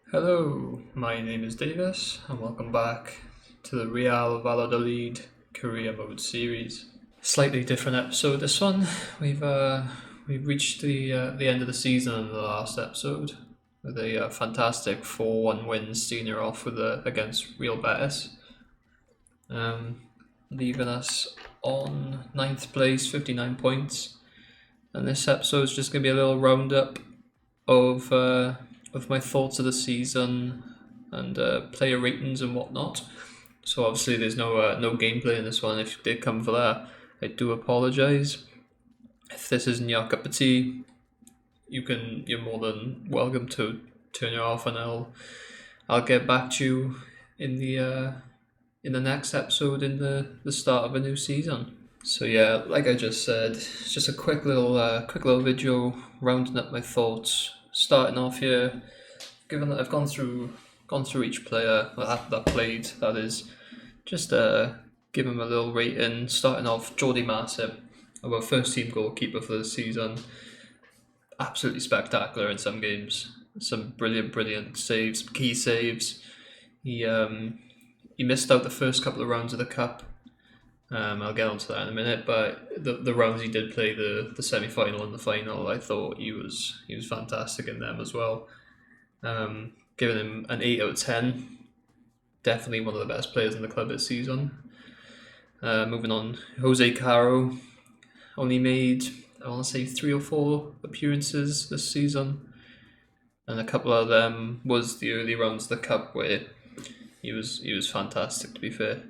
Hello, my name is Davis, and welcome back to the Real Valladolid Career Mode series. Slightly different episode. This one, we've reached the end of the season in the last episode with a fantastic 4-1 win, senior off with against Real Betis, um, leaving us on ninth place, 59 points. And this episode is just going to be a little roundup of my thoughts of the season and player ratings and whatnot. So obviously there's no gameplay in this one. If you did come for that, I do apologise. If this isn't your cup of tea, you're more than welcome to turn it off, and I'll get back to you in the next episode in the start of a new season. So yeah, like I just said, it's just a quick little video rounding up my thoughts. Starting off here, given that I've gone through each player that played, that is, just give him a little rating. Starting off, Jordi Masip, our first team goalkeeper for the season. Absolutely spectacular in some games. Some brilliant saves, some key saves. He missed out the first couple of rounds of the cup. I'll get onto that in a minute, but the rounds he did play, the semi-final and the final, I thought he was fantastic in them as well. Giving him an 8 out of 10. Definitely one of the best players in the club this season. Moving on, Jose Caro only made, I want to say, 3 or 4 appearances this season, and a couple of them was the early rounds of the cup where he was fantastic, to be fair.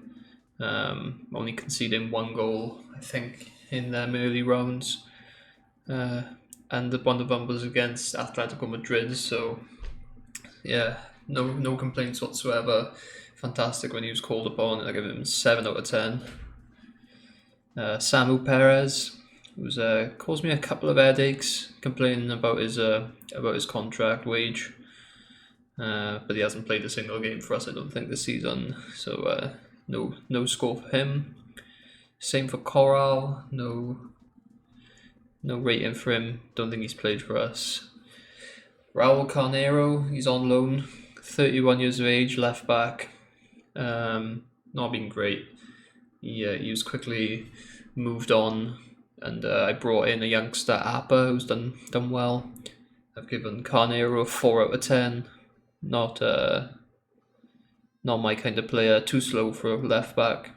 Only conceding 1 goal, I think, in them early rounds, and one of them was against Atletico Madrid. So yeah, no complaints whatsoever. Fantastic when he was called upon. I give him 7 out of 10. Samu Perez was caused me a couple of headaches, complaining about his contract wage, but he hasn't played a single game for us, I don't think, this season. So no score for him. Same for Corral. No rating for him. Don't think he's played for us. Raul Carneiro, he's on loan. 31 years of age, left back. Not been great. He was quickly moved on, and I brought in a youngster, Appa, who's done well. I've given Carneiro a 4 out of 10. Not my kind of player. Too slow for a left back.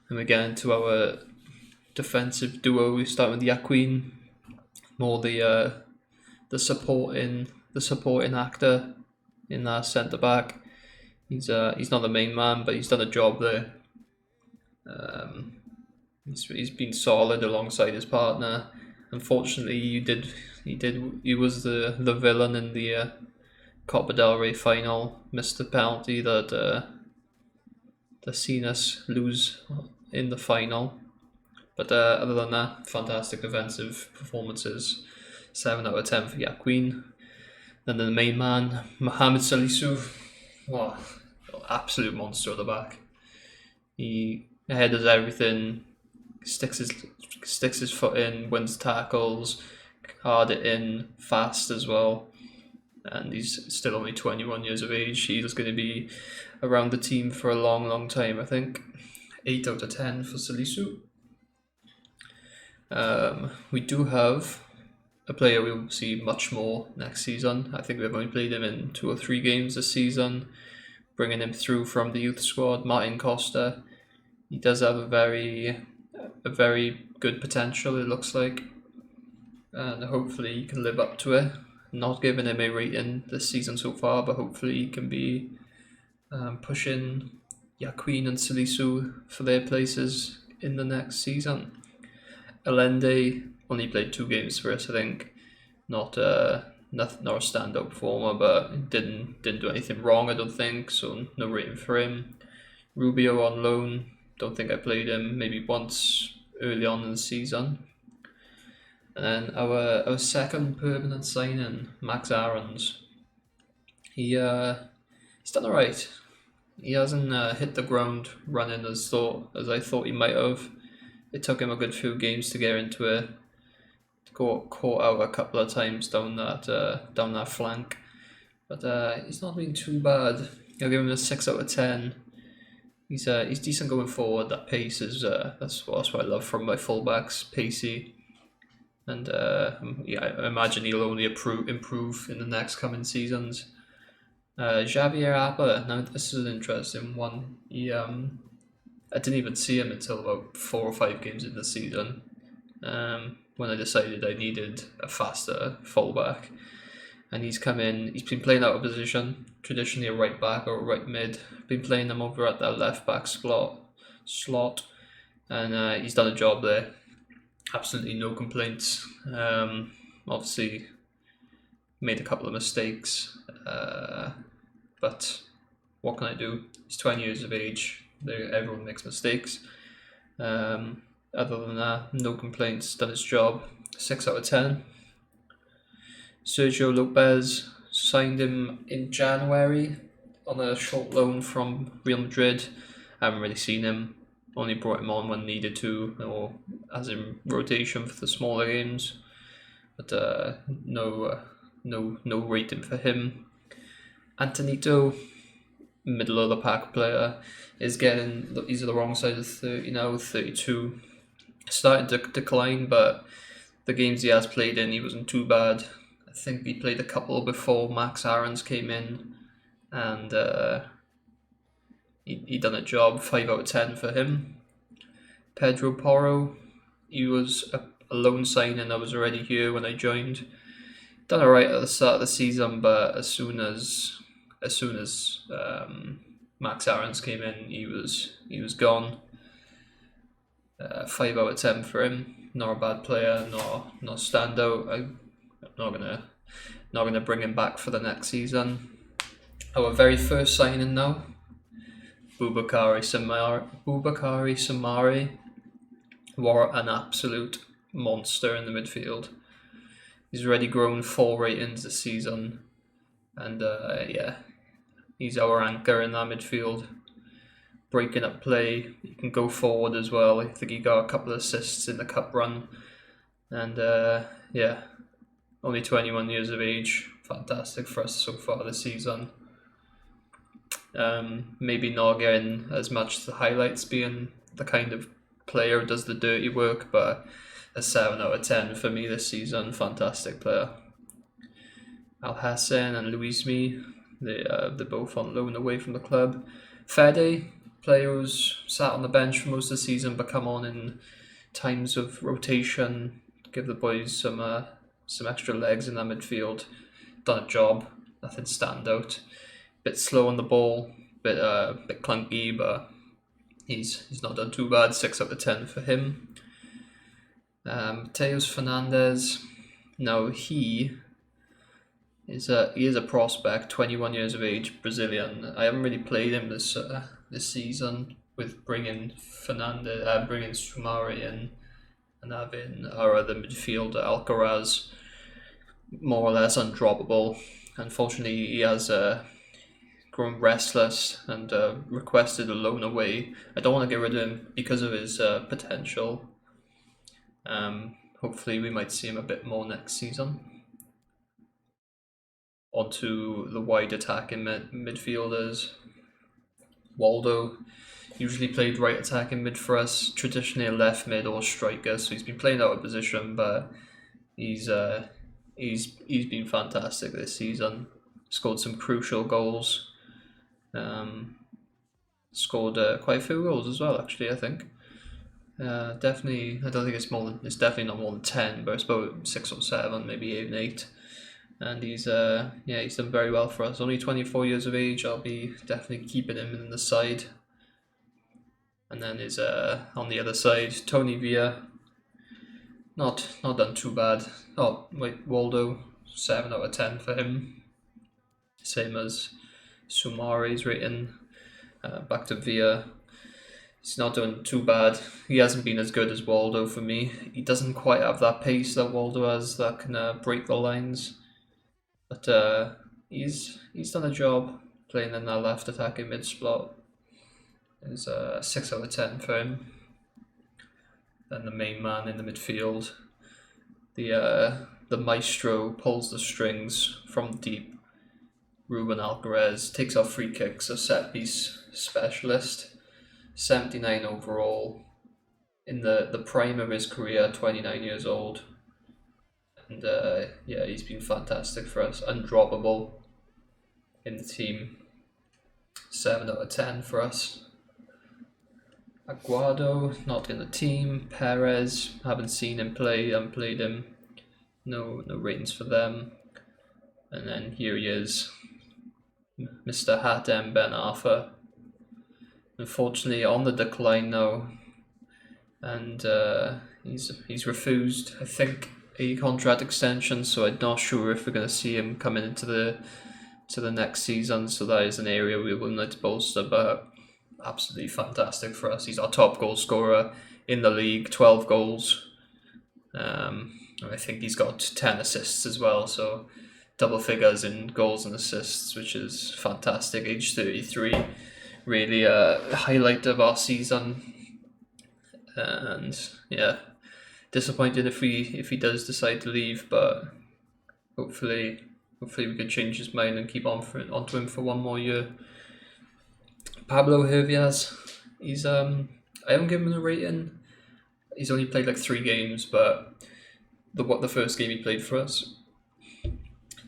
And we get into our defensive duo. We start with Yaquin, more the supporting actor in that centre back. He's not the main man, but he's done a job there. He's been solid alongside his partner. Unfortunately, he was the villain in the Copa del Rey final. Missed the penalty that seen us lose in the final. But other than that, fantastic defensive performances. 7 out of 10 for Yaquin. Then the main man, Mohamed Salisu. Oh, absolute monster at the back. He headers everything, sticks his foot in, wins tackles, hard it in, fast as well. And he's still only 21 years of age. He's going to be around the team for a long time, I think. 8 out of 10 for Salisu. We do have a player we will see much more next season. I think we've only played him in 2 or 3 games this season, bringing him through from the youth squad, Martin Costa. He does have a very good potential, it looks like, and hopefully he can live up to it. Not giving him a rating this season so far, but hopefully he can be pushing Yaquin and Salisu for their places in the next season. Allende only played 2 games for us, I think. Not a standout performer, but didn't do anything wrong, I don't think. So no rating for him. Rubio on loan. Don't think I played him. Maybe once early on in the season. And then our second permanent signing, Max Aarons. He's done alright. He hasn't hit the ground running as I thought he might have. It took him a good few games to get into it. Got caught out a couple of times down that flank, but he's not been too bad. I'll give him a 6 out of 10. He's decent going forward. That pace is that's what I love from my fullbacks, pacey, and yeah, I imagine he'll only improve in the next coming seasons. Javier Apa. Now this is an interesting one. I didn't even see him until about 4 or 5 games in the season. When I decided I needed a faster fullback, and he's come in. He's been playing out of position, traditionally a right back or a right mid. Been playing him over at that left back slot, and he's done a job there. Absolutely no complaints. Obviously, made a couple of mistakes, but what can I do? He's 20 years of age. Everyone makes mistakes. Other than that, no complaints. Done his job. 6 out of 10. Sergio Lopez, signed him in January on a short loan from Real Madrid. I haven't really seen him. Only brought him on when needed to, or as in rotation for the smaller games. But no rating for him. Antonito, middle of the pack player, he's at the wrong side of 30 now, 32. Starting to decline, but the games he has played in, he wasn't too bad. I think he played a couple before Max Aarons came in, and he done a job. 5 out of 10 for him. Pedro Porro, he was a loan signing. I was already here when I joined. Done alright at the start of the season, but as soon as Max Aarons came in, he was gone. 5 out of 10 for him. Not a bad player, not standout. I'm not gonna bring him back for the next season. Our very first signing now, Boubakary Samari. What an absolute monster in the midfield. He's already grown 4 ratings this season, and yeah, he's our anchor in that midfield. Breaking up play, he can go forward as well. I think he got a couple of assists in the cup run, and yeah, only 21 years of age. Fantastic for us so far this season. Maybe not getting as much the highlights, being the kind of player who does the dirty work, but a 7 out of 10 for me this season. Fantastic player. Al Hassan and Luismi, they're both on loan away from the club. Fede, player who's sat on the bench for most of the season but come on in times of rotation, give the boys some extra legs in that midfield. Done a job, nothing stand out. Bit slow on the ball, bit clunky, but he's not done too bad. 6 out of 10 for him. Mateus Fernandez, now he is a prospect, 21 years of age, Brazilian. I haven't really played him this season with bringing bringing Sumari in and having our other midfielder Alcaraz more or less undroppable. Unfortunately, he has grown restless and requested a loan away. I don't want to get rid of him because of his potential. Hopefully we might see him a bit more next season. Onto the wide attacking midfielders. Waldo usually played right attacking mid for us, traditionally a left mid or striker, so he's been playing out of position, but he's been fantastic this season. Scored some crucial goals. Scored quite a few goals as well, actually, I think. Definitely, I don't think it's definitely not more than 10, but it's about 6 or 7, maybe even 8. And he's done very well for us. Only 24 years of age. I'll be definitely keeping him in the side. And then is on the other side, Tony Villa. Not done too bad. Oh wait, Waldo, 7 out of 10 for him. Same as Sumari's rating. Back to Villa. He's not doing too bad. He hasn't been as good as Waldo for me. He doesn't quite have that pace that Waldo has that can break the lines. But he's done a job playing in that left attacking mid slot. It's 6 out of 10 for him. Then the main man in the midfield, the maestro, pulls the strings from deep. Ruben Alcaraz takes off free kicks, a set piece specialist, 79 overall, in the prime of his career, 29 years old. And yeah, he's been fantastic for us, undroppable in the team, 7 out of 10 for us. Aguado, not in the team. Perez, haven't seen him play, haven't played him. No ratings for them. And then here he is, Mr. Hatem Ben Arfa. Unfortunately, on the decline now, and he's refused, I think, a contract extension. So I'm not sure if we're going to see him coming into the next season. So that is an area we will need to bolster, but absolutely fantastic for us. He's our top goal scorer in the league, 12 goals. I think he's got 10 assists as well, so double figures in goals and assists, which is fantastic. Age 33, really a highlight of our season. And yeah, disappointed if he does decide to leave, but hopefully we can change his mind and keep onto him for one more year. Pablo Hervias, he's I haven't given him a rating. He's only played like 3 games, but the first game he played for us,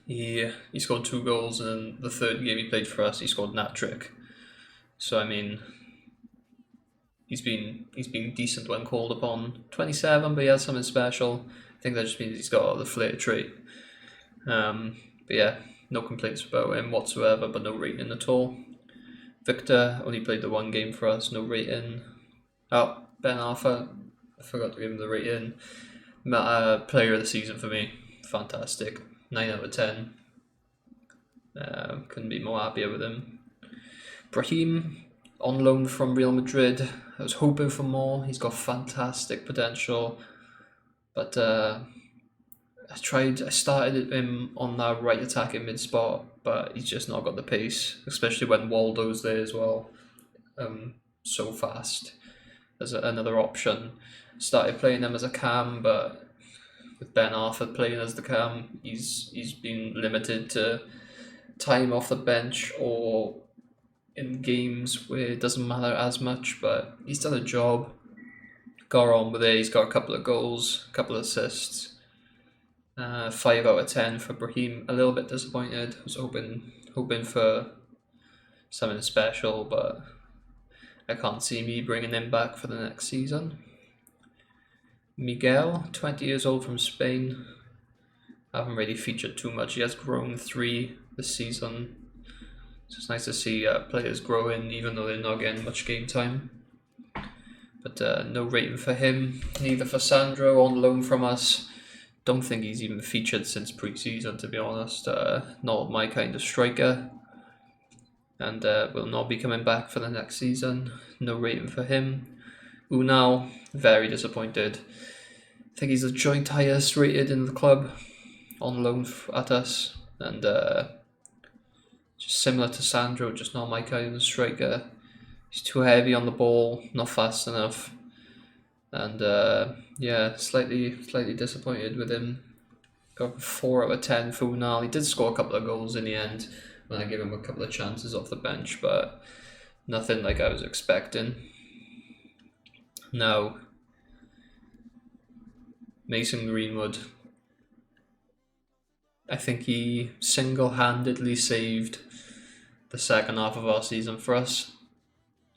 he scored 2 goals, and then the third game he played for us, he scored an hat-trick. So I mean, he's been decent when called upon. 27, but he has something special. I think that just means he's got the flair trait. But yeah, no complaints about him whatsoever, but no rating at all. Victor only played the 1 game for us, no rating. Oh, Ben Arfa, I forgot to give him the rating. Player of the season for me, fantastic, 9 out of 10. Couldn't be more happier with him. Brahim, on loan from Real Madrid. I was hoping for more. He's got fantastic potential, but I started him on that right attacking mid spot, but he's just not got the pace, especially when Waldo's there as well. So fast as another option. Started playing him as a cam, but with Ben Arthur playing as the cam, he's been limited to time off the bench or in games where it doesn't matter as much, but he's done a job. Got on with it. He's got a couple of goals, a couple of assists. 5 out of 10 for Brahim. A little bit disappointed. I was hoping for something special, but I can't see me bringing him back for the next season. Miguel, 20 years old from Spain. Haven't really featured too much. He has grown 3 this season. So it's nice to see players growing, even though they're not getting much game time. But no rating for him. Neither for Sandro, on loan from us. Don't think he's even featured since pre-season, to be honest. Not my kind of striker. And will not be coming back for the next season. No rating for him. Unal, very disappointed. I think he's the joint highest rated in the club, on loan at us. And just similar to Sandro, just not my kind of striker. He's too heavy on the ball, not fast enough. And yeah, slightly disappointed with him. Got 4 out of 10 for Unal. He did score a couple of goals in the end when I gave him a couple of chances off the bench, but nothing like I was expecting. Now, Mason Greenwood. I think he single-handedly saved the second half of our season for us.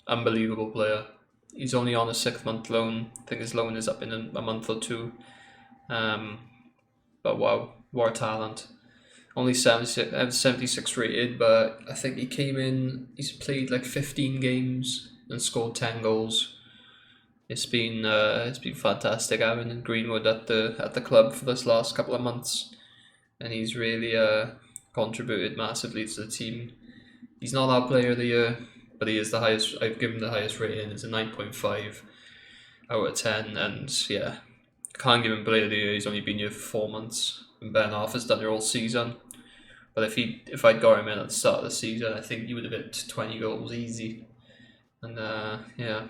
Unbelievable player. He's only on a 6-month loan. I think his loan is up in a month or 2. But wow, what a talent. Only 76 rated, but I think he came in, he's played like 15 games and scored 10 goals. It's been fantastic having Greenwood at the club for this last couple of months, and he's really contributed massively to the team. He's not our player of the year, but he is the highest. I've given the highest rating. It's a 9.5 out of 10, and yeah, can't give him player of the year. He's only been here for 4 months, and Ben Arthur's done it all season. But if I'd got him in at the start of the season, I think he would have hit 20 goals easy. And yeah,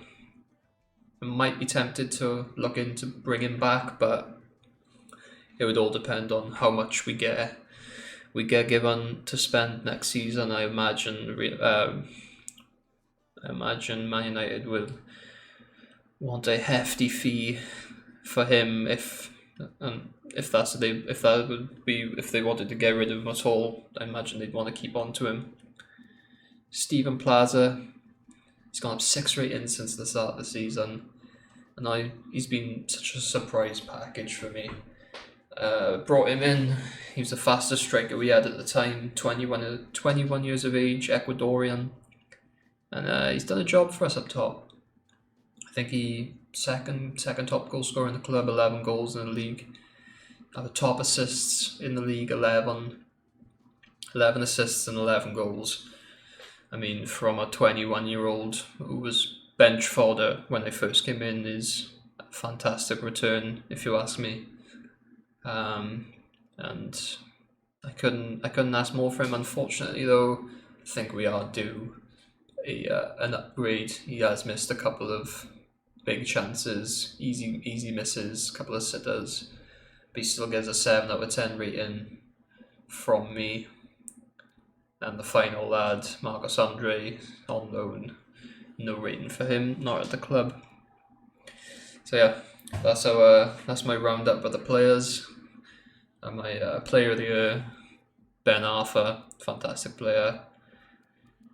I might be tempted to look into bring him back, but it would all depend on how much we get we get given to spend next season, I imagine Man United will want a hefty fee for him if they wanted to get rid of him at all. I imagine they'd want to keep on to him. Steven Plaza, he's gone up 6 ratings since the start of the season, and he's been such a surprise package for me. Brought him in, he was the fastest striker we had at the time, 21 years of age, Ecuadorian, and he's done a job for us up top. I think he second top goal scorer in the club, 11 goals in the league. The top assists in the league, 11 assists and 11 goals. I mean, from a 21-year-old who was bench fodder when they first came in, is a fantastic return, if you ask me. And I couldn't ask more for him. Unfortunately, though, I think we are due an upgrade. He has missed a couple of big chances, easy misses, a couple of sitters, but he still gets a 7 out of 10 rating from me. And the final lad, Marcos Andre, on loan, no rating for him, not at the club. So yeah, that's my roundup of the players. And my player of the year, Ben Arthur, fantastic player.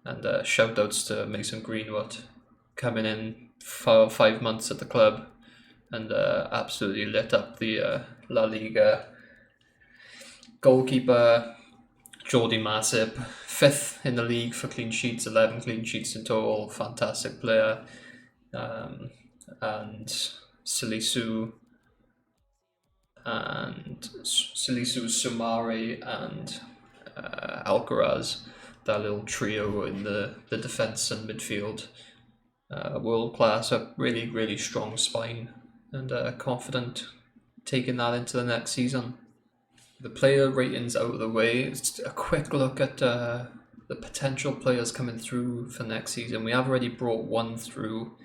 And shout outs to Mason Greenwood, coming in for 5 months at the club and absolutely lit up the La Liga. Goalkeeper, Jordi Masip, 5th in the league for clean sheets, 11 clean sheets in total, fantastic player. And Salisu Sumari and Alcaraz, that little trio in the defence and midfield. World class, a really, really strong spine, and confident taking that into the next season. The player ratings out of the way, it's a quick look at the potential players coming through for next season. We have already brought one through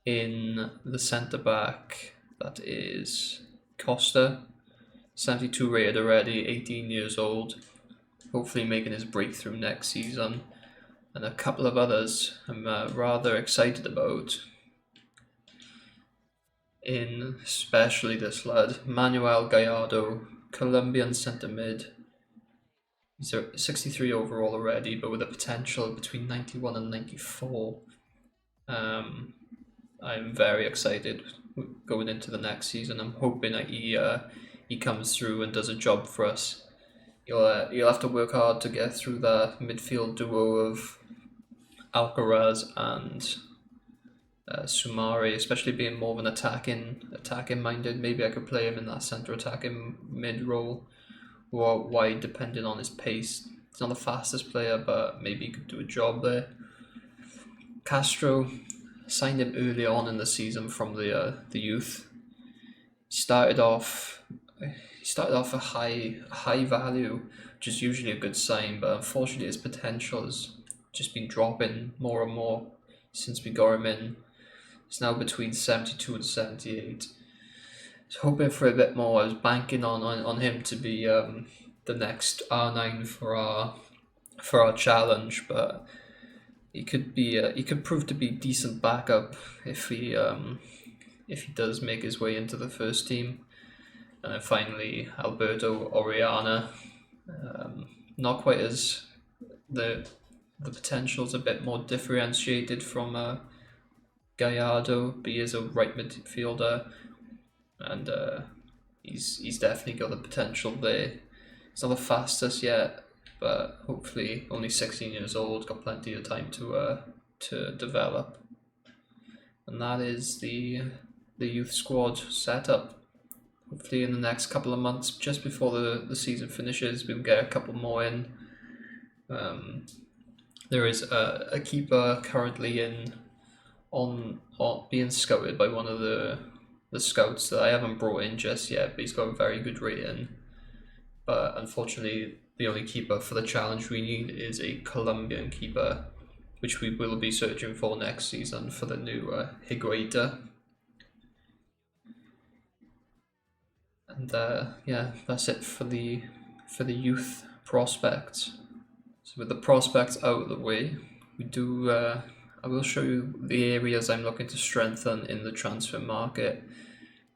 in the centre back, that is Costa, 72 rated already, 18 years old, hopefully making his breakthrough next season. And a couple of others I'm rather excited about, in especially this lad, Manuel Gallardo, Colombian centre mid. He's 63 overall already, but with a potential between 91 and 94. I'm very excited going into the next season. I'm hoping that he comes through and does a job for us. You'll have to work hard to get through the midfield duo of Alcaraz and Sumari, especially being more of an attacking minded. Maybe I could play him in that centre attacking mid role, or wide, depending on his pace. He's not the fastest player, but maybe he could do a job there. Castro, signed him early on in the season from the youth. He started off a high value, which is usually a good sign, but unfortunately his potential has just been dropping more and more since we got him in. It's now between 72 and 78. I was hoping for a bit more. I was banking on him to be the next R9 for our challenge, but he could prove to be decent backup if he does make his way into the first team. And then finally, Alberto Oriana, not quite as the potential's a bit more differentiated from Gallardo, but he is a right midfielder, and he's definitely got the potential there. He's not the fastest yet, but hopefully only 16 years old, got plenty of time to develop. And that is the youth squad setup. Hopefully in the next couple of months, just before the season finishes, we'll get a couple more in. There is a keeper currently on being scouted by one of the scouts that I haven't brought in just yet, but he's got a very good rating. But unfortunately, the only keeper for the challenge we need is a Colombian keeper, which we will be searching for next season for the new Higuita. And yeah, that's it for the youth prospects. So with the prospects out of the way, we do. I will show you the areas I'm looking to strengthen in the transfer market.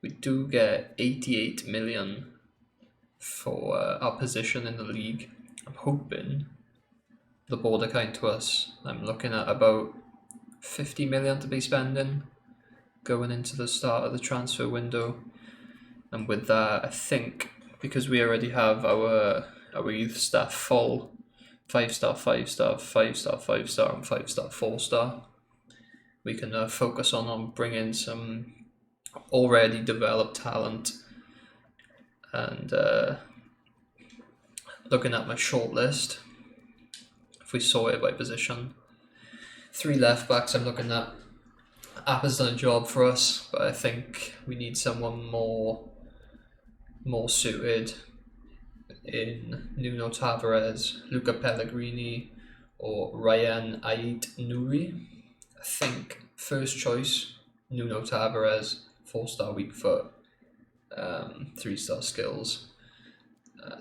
We do get 88 million for our position in the league. I'm hoping the board are kind to us. I'm looking at about 50 million to be spending going into the start of the transfer window. And with that, I think because we already have our youth staff full, 5-star, 5-star, 5-star, 5-star, and 5-star, 4-star, we can focus on bringing some already developed talent. And looking at my shortlist, if we sort it by position, 3 left backs I'm looking at. Appa's done a job for us, but I think we need someone more suited in Nuno Tavares, Luca Pellegrini, or Ryan Ait-Nouri. I think first choice, Nuno Tavares, 4-star weak foot, 3-star skills,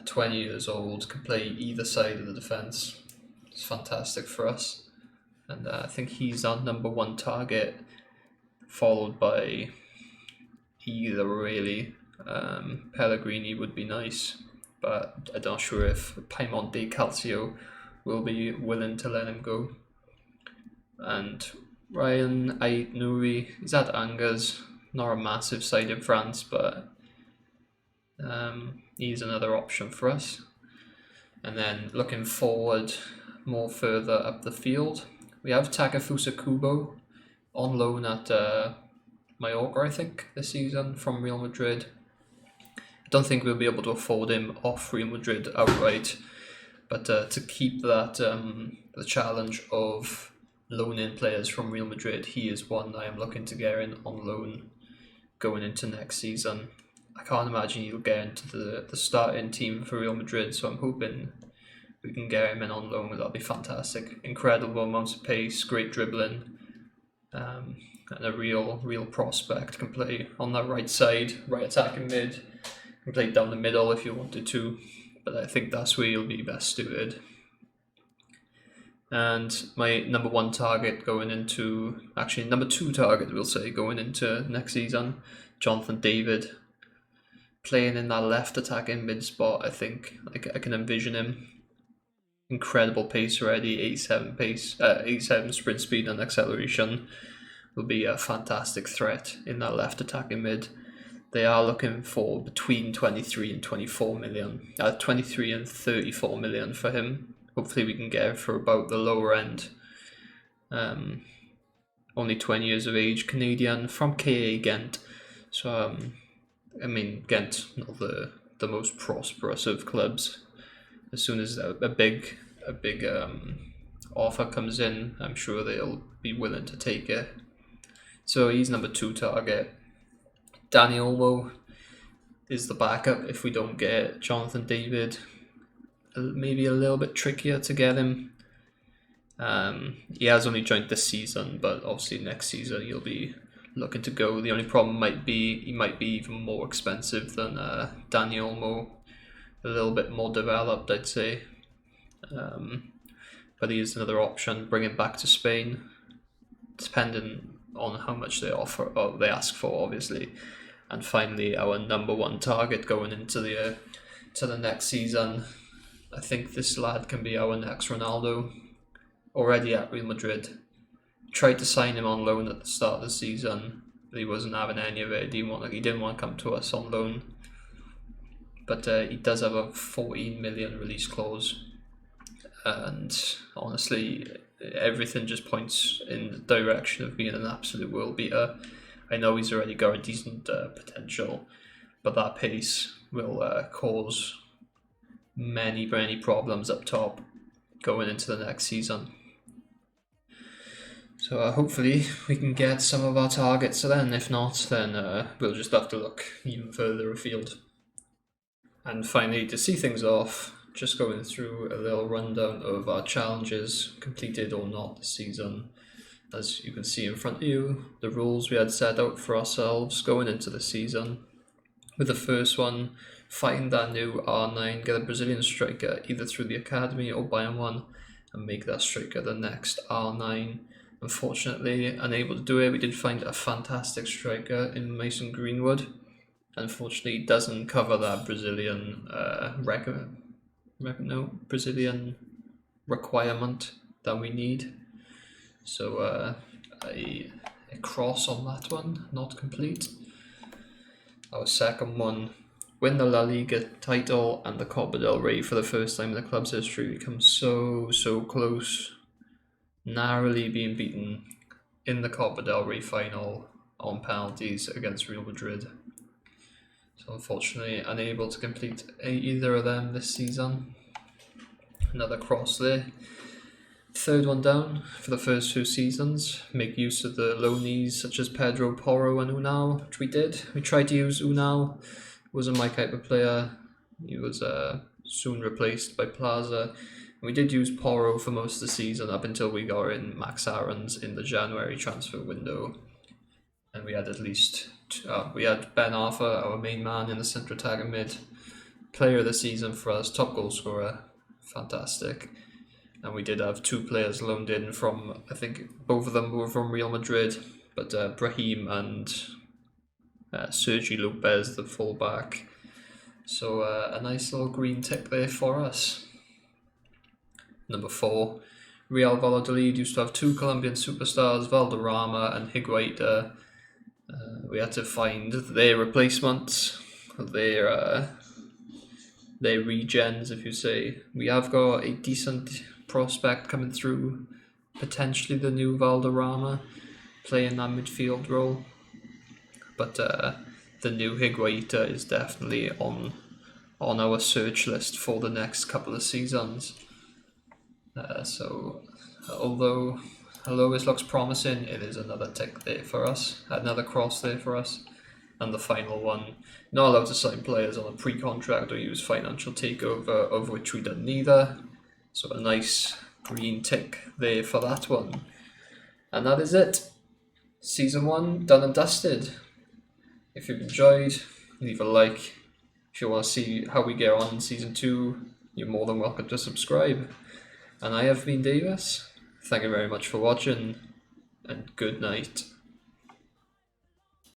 20 years old, can play either side of the defence. It's fantastic for us. And I think he's our number 1 target, followed by either really. Pellegrini would be nice, but I'm not sure if Piemonte Calcio will be willing to let him go. And Ryan Ait-Nouri, he's at Angers, not a massive side in France, but he's another option for us. And then looking forward more further up the field, we have Takefusa Kubo on loan at Mallorca, I think, this season from Real Madrid. I don't think we'll be able to afford him off Real Madrid outright, but to keep that the challenge of loan-in players from Real Madrid, he is one I am looking to get in on loan going into next season. I can't imagine he'll get into the starting team for Real Madrid, so I'm hoping we can get him in on loan. That'll be fantastic. Incredible amounts of pace, great dribbling, and a real prospect. Can play on that right side, right attacking mid. Can play down the middle if you wanted to, but I think that's where he'll be best suited. And my number 1 target going into, actually number 2 target we'll say, going into next season, Jonathan David. Playing in that left attacking mid spot, I think I can envision him. Incredible pace already, 87 sprint speed and acceleration. Will be a fantastic threat in that left attacking mid. They are looking for between 23 and 24 million, 23 and 34 million for him. Hopefully we can get it for about the lower end. Only 20 years of age, Canadian, from KA Ghent. So, Ghent, not the most prosperous of clubs. As soon as a big offer comes in, I'm sure they'll be willing to take it. So he's number 2 target. Dani Olmo is the backup if we don't get Jonathan David. Maybe a little bit trickier to get him. He has only joined this season, but obviously next season he'll be looking to go. The only problem might be he might be even more expensive than Dani Olmo. A little bit more developed, I'd say. But he is another option. Bring him back to Spain, depending on how much they offer or they ask for, obviously. And finally, our number 1 target going into the next season. I think this lad can be our next Ronaldo. Already at Real Madrid. Tried to sign him on loan at the start of the season, but he wasn't having any of it. He didn't want to come to us on loan. But he does have a 14 million release clause. And honestly, everything just points in the direction of being an absolute world beater. I know he's already got a decent potential, but that pace will cause many problems up top going into the next season. So hopefully we can get some of our targets then. If not, then we'll just have to look even further afield. And finally, to see things off, just going through a little rundown of our challenges, completed or not this season. As you can see in front of you, the rules we had set out for ourselves going into the season. With the first one, find that new R9, get a Brazilian striker either through the academy or buying one, and make that striker the next R9. Unfortunately, unable to do it. We did find a fantastic striker in Mason Greenwood. Unfortunately, it doesn't cover that Brazilian Brazilian requirement that we need. So a cross on that one, not complete. Our second one, win the La Liga title and the Copa del Rey for the first time in the club's history. We come so close, narrowly being beaten in the Copa del Rey final on penalties against Real Madrid. So unfortunately unable to complete either of them this season. Another cross there. Third one down for the first 2 seasons. Make use of the loanees such as Pedro Porro and Unal, which we did. We tried to use Unal. Wasn't my type of player. He was soon replaced by Plaza. We did use Porro for most of the season up until we got in Max Aarons in the January transfer window. And we had at least we had Ben Arthur, our main man in the centre attacking mid, player of the season for us, top goal scorer, fantastic. And we did have 2 players loaned in from, I think both of them were from Real Madrid, but Brahim and Sergi Lopez, the fullback. So a nice little green tick there for us. Number 4, Real Valladolid used to have 2 Colombian superstars, Valderrama and Higuaita. We had to find their replacements, their regens, if you say. We have got a decent prospect coming through, potentially the new Valderrama, playing that midfield role. But the new Higuaita is definitely on our search list for the next couple of seasons. So although this looks promising, it is another tick there for us, another cross there for us. And the final one, not allowed to sign players on a pre-contract or use financial takeover, of which we done neither. So a nice green tick there for that one. And that is it. Season 1 done and dusted. If you've enjoyed, leave a like. If you want to see how we get on in Season 2, you're more than welcome to subscribe. And I have been Davis. Thank you very much for watching, and good night.